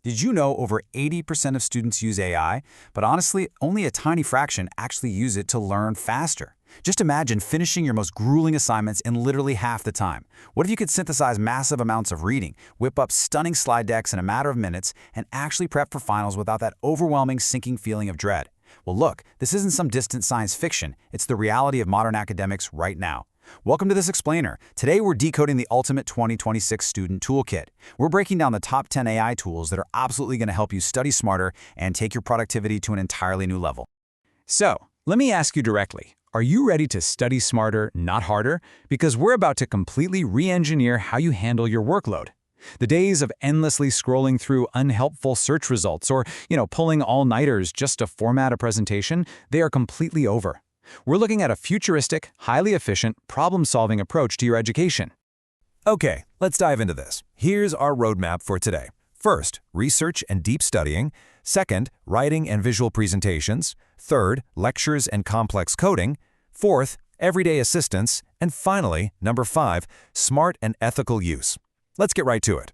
Did you know over 80% of students use AI, but honestly, only a tiny fraction actually use it to learn faster? Just imagine finishing your most grueling assignments in literally half the time. What if you could synthesize massive amounts of reading, whip up stunning slide decks in a matter of minutes, and actually prep for finals without that overwhelming sinking feeling of dread? Well, look, this isn't some distant science fiction. It's the reality of modern academics right now. Welcome to This Explainer. Today we're decoding the ultimate 2026 student toolkit. We're breaking down the top 10 AI tools that are absolutely going to help you study smarter and take your productivity to an entirely new level. So, let me ask you directly, are you ready to study smarter, not harder? Because we're about to completely re-engineer how you handle your workload. The days of endlessly scrolling through unhelpful search results or, pulling all-nighters just to format a presentation, they are completely over. We're looking at a futuristic, highly efficient, problem-solving approach to your education. Okay, let's dive into this. Here's our roadmap for today. First, research and deep studying. Second, writing and visual presentations. Third, lectures and complex coding. Fourth, everyday assistance. And finally, number 5, smart and ethical use. Let's get right to it.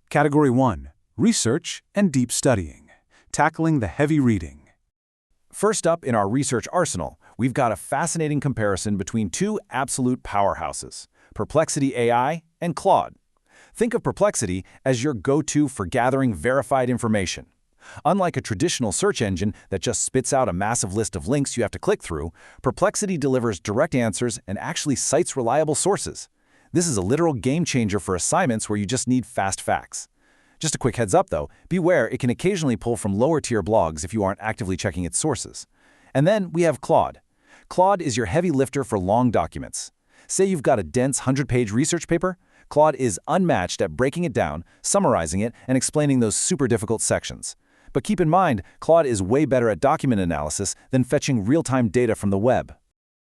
Category 1. Research and deep studying. Tackling the heavy reading. First up in our research arsenal, we've got a fascinating comparison between two absolute powerhouses, Perplexity AI and Claude. Think of Perplexity as your go-to for gathering verified information. Unlike a traditional search engine that just spits out a massive list of links you have to click through, Perplexity delivers direct answers and actually cites reliable sources. This is a literal game changer for assignments where you just need fast facts. Just a quick heads up though, beware it can occasionally pull from lower tier blogs if you aren't actively checking its sources. And then we have Claude. Claude is your heavy lifter for long documents. Say you've got a dense 100-page research paper, Claude is unmatched at breaking it down, summarizing it, and explaining those super difficult sections. But keep in mind, Claude is way better at document analysis than fetching real-time data from the web.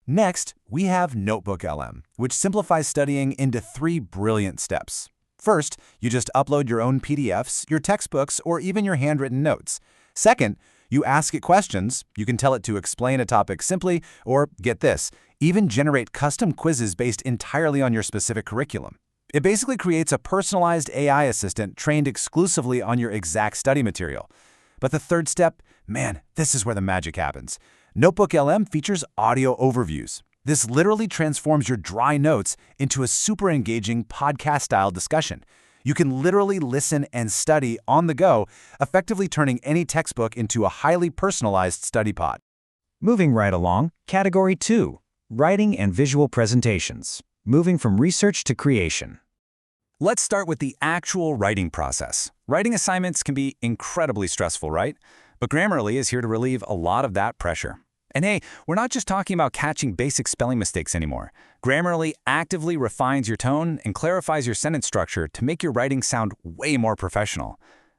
Next, we have NotebookLM, which simplifies studying into 3 brilliant steps. First, you just upload your own PDFs, your textbooks, or even your handwritten notes. Second, you ask it questions. You can tell it to explain a topic simply, or, get this, even generate custom quizzes based entirely on your specific curriculum. It basically creates a personalized AI assistant trained exclusively on your exact study material. But the third step, man, this is where the magic happens. NotebookLM features audio overviews. This literally transforms your dry notes into a super engaging podcast-style discussion. You can literally listen and study on the go, effectively turning any textbook into a highly personalized study pod. Moving right along, Category 2, writing and visual presentations. Moving from research to creation. Let's start with the actual writing process. Writing assignments can be incredibly stressful, right? But Grammarly is here to relieve a lot of that pressure. And hey, we're not just talking about catching basic spelling mistakes anymore. Grammarly actively refines your tone and clarifies your sentence structure to make your writing sound way more professional.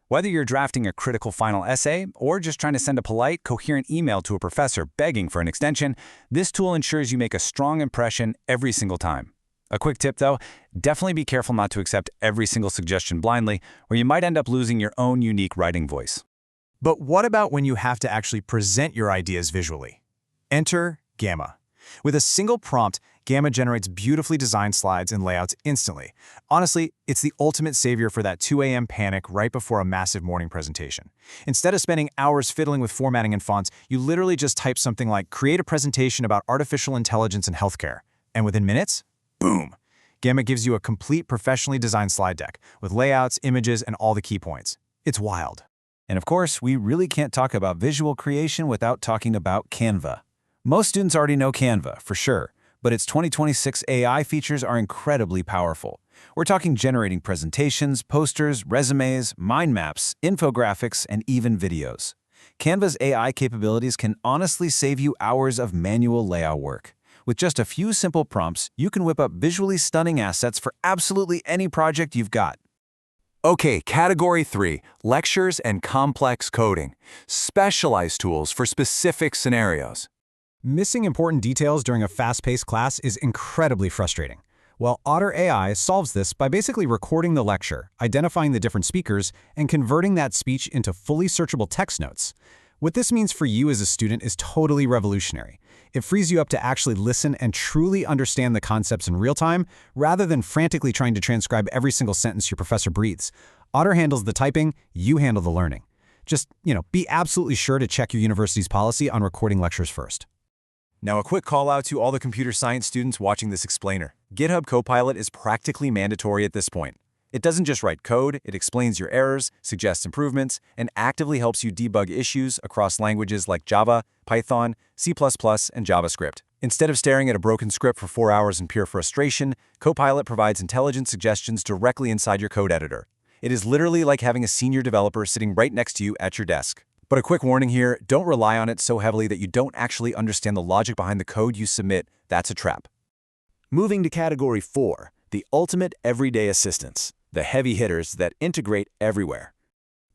Whether you're drafting a critical final essay or just trying to send a polite, coherent email to a professor begging for an extension, this tool ensures you make a strong impression every single time. A quick tip though, definitely be careful not to accept every single suggestion blindly, or you might end up losing your own unique writing voice. But what about when you have to actually present your ideas visually? Enter Gamma. With a single prompt, Gamma generates beautifully designed slides and layouts instantly. Honestly, it's the ultimate savior for that 2 a.m. panic right before a massive morning presentation. Instead of spending hours fiddling with formatting and fonts, you literally just type something like, create a presentation about artificial intelligence and healthcare. And within minutes, boom! Gamma gives you a complete professionally designed slide deck with layouts, images, and all the key points. It's wild. And of course, we really can't talk about visual creation without talking about Canva. Most students already know Canva, for sure, but its 2026 AI features are incredibly powerful. We're talking generating presentations, posters, resumes, mind maps, infographics, and even videos. Canva's AI capabilities can honestly save you hours of manual layout work. With just a few simple prompts, you can whip up visually stunning assets for absolutely any project you've got. Okay, Category 3, lectures and complex coding. Specialized tools for specific scenarios. Missing important details during a fast-paced class is incredibly frustrating. Well, Otter.ai solves this by basically recording the lecture, identifying the different speakers, and converting that speech into fully searchable text notes. What this means for you as a student is totally revolutionary. It frees you up to actually listen and truly understand the concepts in real time, rather than frantically trying to transcribe every single sentence your professor breathes. Otter handles the typing, you handle the learning. Just, be absolutely sure to check your university's policy on recording lectures first. Now a quick call out to all the computer science students watching this explainer. GitHub Copilot is practically mandatory at this point. It doesn't just write code, it explains your errors, suggests improvements, and actively helps you debug issues across languages like Java, Python, C++, and JavaScript. Instead of staring at a broken script for 4 hours in pure frustration, Copilot provides intelligent suggestions directly inside your code editor. It is literally like having a senior developer sitting right next to you at your desk. But a quick warning here, don't rely on it so heavily that you don't actually understand the logic behind the code you submit. That's a trap. Moving to Category 4, the ultimate everyday assistants, the heavy hitters that integrate everywhere.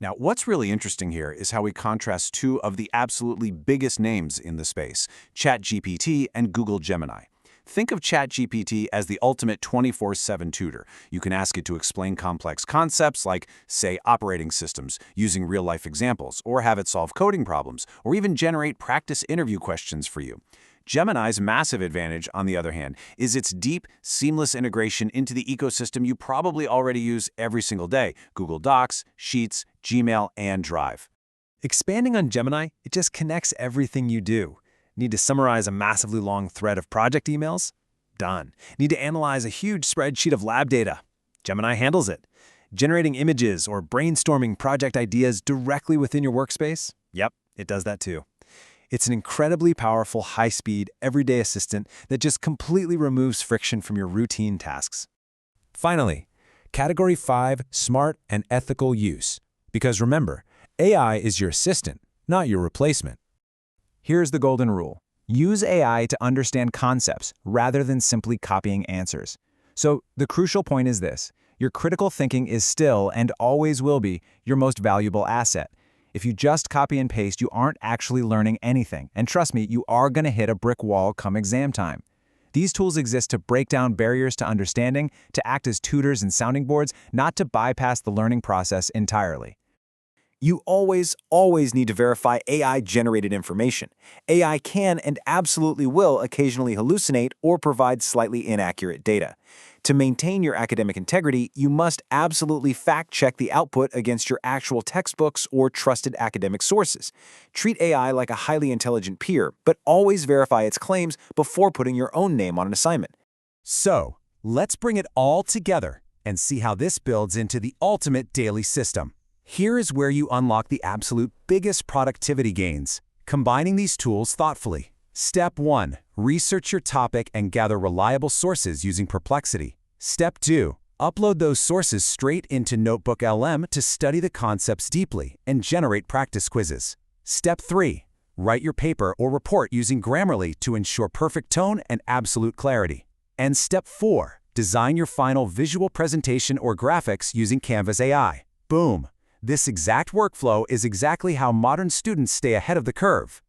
Now, what's really interesting here is how we contrast two of the absolutely biggest names in the space, ChatGPT and Google Gemini. Think of ChatGPT as the ultimate 24/7 tutor. You can ask it to explain complex concepts like, say, operating systems, using real-life examples, or have it solve coding problems, or even generate practice interview questions for you. Gemini's massive advantage, on the other hand, is its deep, seamless integration into the ecosystem you probably already use every single day: Google Docs, Sheets, Gmail, and Drive. Expanding on Gemini, it just connects everything you do. Need to summarize a massively long thread of project emails? Done. Need to analyze a huge spreadsheet of lab data? Gemini handles it. Generating images or brainstorming project ideas directly within your workspace? Yep, it does that too. It's an incredibly powerful, high-speed, everyday assistant that just completely removes friction from your routine tasks. Finally, Category 5, smart and ethical use. Because remember, AI is your assistant, not your replacement. Here's the golden rule. Use AI to understand concepts rather than simply copying answers. So the crucial point is this: your critical thinking is still and always will be your most valuable asset. If you just copy and paste, you aren't actually learning anything. And trust me, you are going to hit a brick wall come exam time. These tools exist to break down barriers to understanding, to act as tutors and sounding boards, not to bypass the learning process entirely. You always need to verify AI-generated information. AI can and absolutely will occasionally hallucinate or provide slightly inaccurate data. To maintain your academic integrity, you must absolutely fact-check the output against your actual textbooks or trusted academic sources. Treat AI like a highly intelligent peer, but always verify its claims before putting your own name on an assignment. So, let's bring it all together and see how this builds into the ultimate daily system. Here is where you unlock the absolute biggest productivity gains, combining these tools thoughtfully. Step 1. Research your topic and gather reliable sources using Perplexity. Step 2. Upload those sources straight into NotebookLM to study the concepts deeply and generate practice quizzes. Step 3. Write your paper or report using Grammarly to ensure perfect tone and absolute clarity. And Step 4. Design your final visual presentation or graphics using Canva AI. Boom! This exact workflow is exactly how modern students stay ahead of the curve.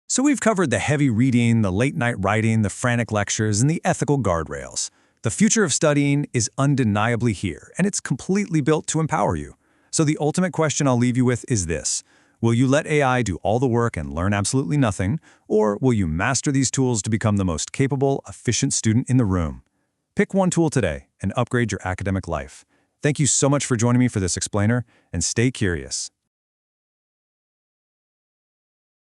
So we've covered the heavy reading, the late-night writing, the frantic lectures, and the ethical guardrails. The future of studying is undeniably here, and it's completely built to empower you. So the ultimate question I'll leave you with is this: will you let AI do all the work and learn absolutely nothing, or will you master these tools to become the most capable, efficient student in the room? Pick one tool today and upgrade your academic life. Thank you so much for joining me for this explainer, and stay curious.